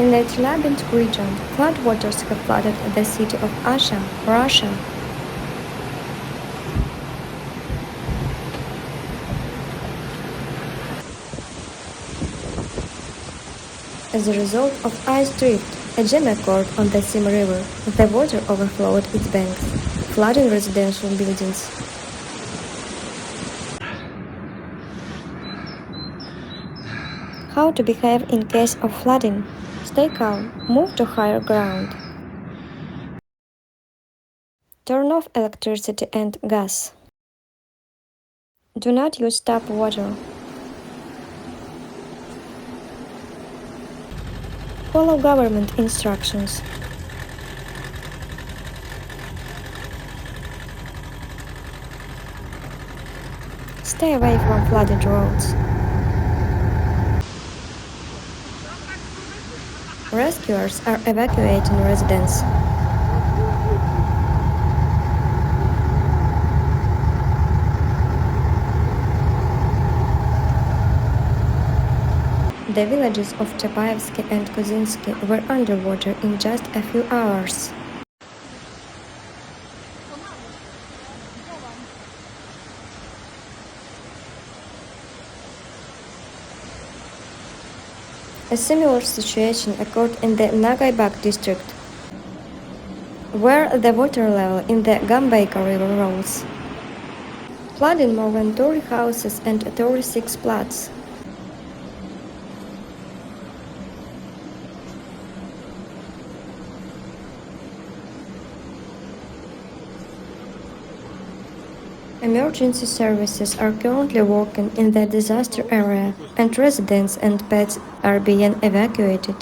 In the Chelyabinsk region, floodwaters have flooded the city of Asha, Russia. As a result of ice drift, a jam occurred on the Sim River. The water overflowed its banks, flooding residential buildings. How to behave in case of flooding? Stay calm, move to higher ground. Turn off electricity and gas. Do not use tap water. Follow government instructions. Stay away from flooded roads. Rescuers are evacuating residents. The villages of Chapaevsky and Kozinsky were underwater in just a few hours. A similar situation occurred in the Nagaibak district, where the water level in the Gambayka River rose, flooding more than 30 houses and 36 plots. Emergency services are currently working in the disaster area, and residents and pets are being evacuated.